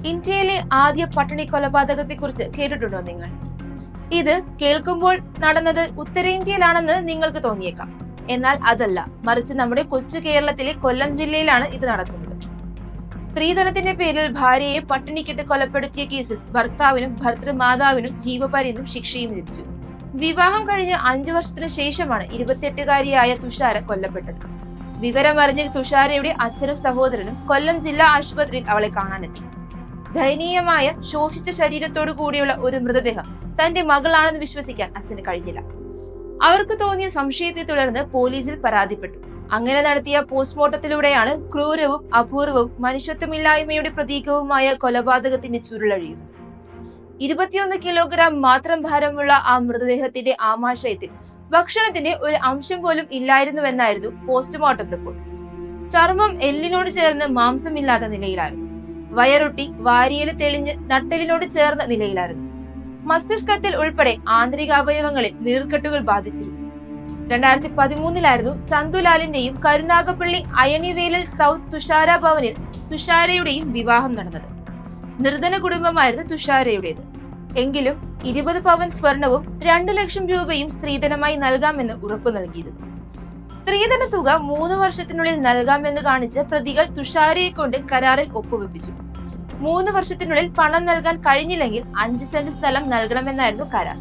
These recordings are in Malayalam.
ഇന്ത്യയിലെ ആദ്യ പട്ടിണി കൊലപാതകത്തെക്കുറിച്ച് കേട്ടിട്ടുണ്ടോ നിങ്ങൾ? ഇത് കേൾക്കുമ്പോൾ നടന്നത് ഉത്തരേന്ത്യയിലാണെന്ന് നിങ്ങൾക്ക് തോന്നിയേക്കാം. എന്നാൽ അതല്ല, മറിച്ച് നമ്മുടെ കൊച്ചു കേരളത്തിലെ കൊല്ലം ജില്ലയിലാണ് ഇത് നടക്കുന്നത്. സ്ത്രീധനത്തിന്റെ പേരിൽ ഭാര്യയെ പട്ടിണിക്കിട്ട് കൊലപ്പെടുത്തിയ കേസിൽ ഭർത്താവിനും ഭർത്തൃമാതാവിനും ജീവപര്യന്തം ശിക്ഷയും ലഭിച്ചു. വിവാഹം കഴിഞ്ഞ് 5 വർഷത്തിനു ശേഷമാണ് 28-കാരിയായ തുഷാര കൊല്ലപ്പെട്ടത്. വിവരമറിഞ്ഞ തുഷാരയുടെ അച്ഛനും സഹോദരനും കൊല്ലം ജില്ലാ ആശുപത്രിയിൽ അവളെ കാണാനെത്തി. ദയനീയമായ ശോഷിച്ച ശരീരത്തോടു കൂടിയുള്ള ഒരു മൃതദേഹം തന്റെ മകളാണെന്ന് വിശ്വസിക്കാൻ അച്ഛന് കഴിഞ്ഞില്ല. അവർക്ക് തോന്നിയ സംശയത്തെ തുടർന്ന് പോലീസിൽ പരാതിപ്പെട്ടു. അങ്ങനെ നടത്തിയ പോസ്റ്റ്മോർട്ടത്തിലൂടെയാണ് ക്രൂരവും അപൂർവവും മനുഷ്യത്വമില്ലായ്മയുടെ പ്രതീകവുമായ കൊലപാതകത്തിന്റെ ചുരുളഴിയുന്നത്. 21 കിലോഗ്രാം മാത്രം ഭാരമുള്ള ആ മൃതദേഹത്തിന്റെ ആമാശയത്തിൽ ഭക്ഷണത്തിന്റെ ഒരു അംശം പോലും ഇല്ലായിരുന്നുവെന്നായിരുന്നു പോസ്റ്റ്മോർട്ടം റിപ്പോർട്ട്. ചർമ്മം എല്ലിനോട് ചേർന്ന് മാംസമില്ലാത്ത നിലയിലായിരുന്നു. വയറൊട്ടി വാരിയല് തെളിഞ്ഞ് നട്ടെല്ലിനോട് ചേർന്ന നിലയിലായിരുന്നു. മസ്തിഷ്കത്തിൽ ഉൾപ്പെടെ ആന്തരിക അവയവങ്ങളിൽ നീർക്കെട്ടുകൾ ബാധിച്ചിരുന്നു. 2013 ചന്തുലാലിന്റെയും കരുനാഗപ്പള്ളി അയണിവേലിൽ സൗത്ത് തുഷാര ഭവനിൽ തുഷാരയുടെയും വിവാഹം നടന്നത്. നിർധന കുടുംബമായിരുന്നു തുഷാരയുടേത്. എങ്കിലും 20 പവൻ സ്വർണവും 2 ലക്ഷം രൂപയും സ്ത്രീധനമായി നൽകാമെന്ന് ഉറപ്പു നൽകിയിരുന്നു. സ്ത്രീധന തുക 3 വർഷത്തിനുള്ളിൽ നൽകാമെന്ന് കാണിച്ച് പ്രതികൾ തുഷാരയെ കൊണ്ട് കരാറിൽ ഒപ്പുവെപ്പിച്ചു. 3 വർഷത്തിനുള്ളിൽ പണം നൽകാൻ കഴിഞ്ഞില്ലെങ്കിൽ 5 സെന്റ് സ്ഥലം നൽകണമെന്നായിരുന്നു കരാർ.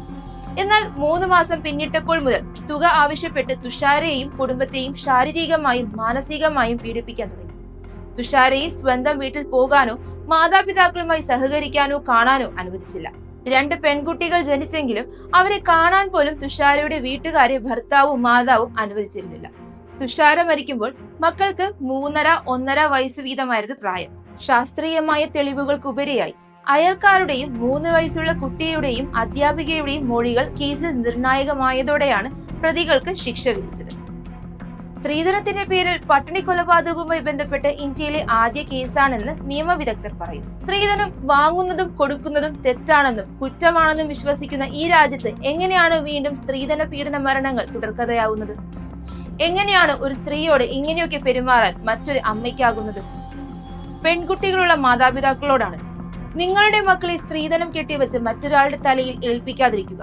എന്നാൽ 3 മാസം പിന്നിട്ടപ്പോൾ മുതൽ തുക ആവശ്യപ്പെട്ട് തുഷാരയെയും കുടുംബത്തെയും ശാരീരികമായും മാനസികമായും പീഡിപ്പിക്കാൻ തുടങ്ങി. തുഷാരയെ സ്വന്തം വീട്ടിൽ പോകാനോ മാതാപിതാക്കളുമായി സഹകരിക്കാനോ കാണാനോ അനുവദിച്ചില്ല. 2 പെൺകുട്ടികൾ ജനിച്ചെങ്കിലും അവരെ കാണാൻ പോലും തുഷാരയുടെ വീട്ടുകാരെ ഭർത്താവും മാതാവും അനുവദിച്ചിരുന്നില്ല. തുഷാര മരിക്കുമ്പോൾ മക്കൾക്ക് 3.5, 1.5 വയസ്സ് വീതമായിരുന്നു പ്രായം. ശാസ്ത്രീയമായ തെളിവുകൾക്കുപരിയായി അയൽക്കാരുടെയും 3 വയസ്സുള്ള കുട്ടിയുടെയും അധ്യാപികയുടെയും മൊഴികൾ കേസിൽ നിർണായകമായതോടെയാണ് പ്രതികൾക്ക് ശിക്ഷ വിധിച്ചത്. സ്ത്രീധനത്തിന്റെ പേരിൽ പട്ടിണി കൊലപാതകവുമായി ബന്ധപ്പെട്ട് ഇന്ത്യയിലെ ആദ്യ കേസാണെന്ന് നിയമവിദഗ്ധർ പറയും. സ്ത്രീധനം വാങ്ങുന്നതും കൊടുക്കുന്നതും തെറ്റാണെന്നും കുറ്റമാണെന്നും വിശ്വസിക്കുന്ന ഈ രാജ്യത്ത് എങ്ങനെയാണ് വീണ്ടും സ്ത്രീധന പീഡന മരണങ്ങൾ തുടർക്കഥയാവുന്നത്? എങ്ങനെയാണ് ഒരു സ്ത്രീയോട് ഇങ്ങനെയൊക്കെ പെരുമാറാൻ മറ്റൊരു അമ്മയ്ക്കാകുന്നത്? പെൺകുട്ടികളുള്ള മാതാപിതാക്കളോടാണ്, നിങ്ങളുടെ മക്കളെ സ്ത്രീധനം കെട്ടിവെച്ച് മറ്റൊരാളുടെ തലയിൽ ഏൽപ്പിക്കാതിരിക്കുക.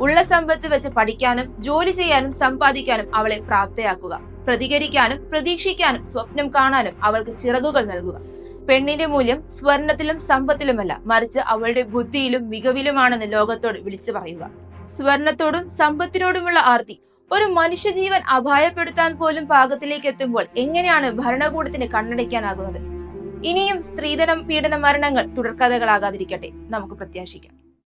ഉള്ള സമ്പത്ത് വെച്ച് പഠിക്കാനും ജോലി ചെയ്യാനും സമ്പാദിക്കാനും അവളെ പ്രാപ്തയാക്കുക. പ്രതികരിക്കാനും പ്രതീക്ഷിക്കാനും സ്വപ്നം കാണാനും അവൾക്ക് ചിറകുകൾ നൽകുക. പെണ്ണിന്റെ മൂല്യം സ്വർണത്തിലും സമ്പത്തിലുമല്ല, മറിച്ച് അവളുടെ ബുദ്ധിയിലും മികവിലുമാണെന്ന് ലോകത്തോട് വിളിച്ചു പറയുക. സ്വർണത്തോടും സമ്പത്തിനോടുമുള്ള ആർത്തി ഒരു മനുഷ്യജീവൻ അപായപ്പെടുത്താൻ പോലും പാകത്തിലേക്ക് എത്തുമ്പോൾ എങ്ങനെയാണ് ഭരണകൂടത്തിന് കണ്ണടയ്ക്കാനാകുന്നത്? ഇനിയും സ്ത്രീധനം പീഡന മരണങ്ങൾ തുടർക്കഥകളാകാതിരിക്കട്ടെ, നമുക്ക് പ്രത്യാശിക്കാം.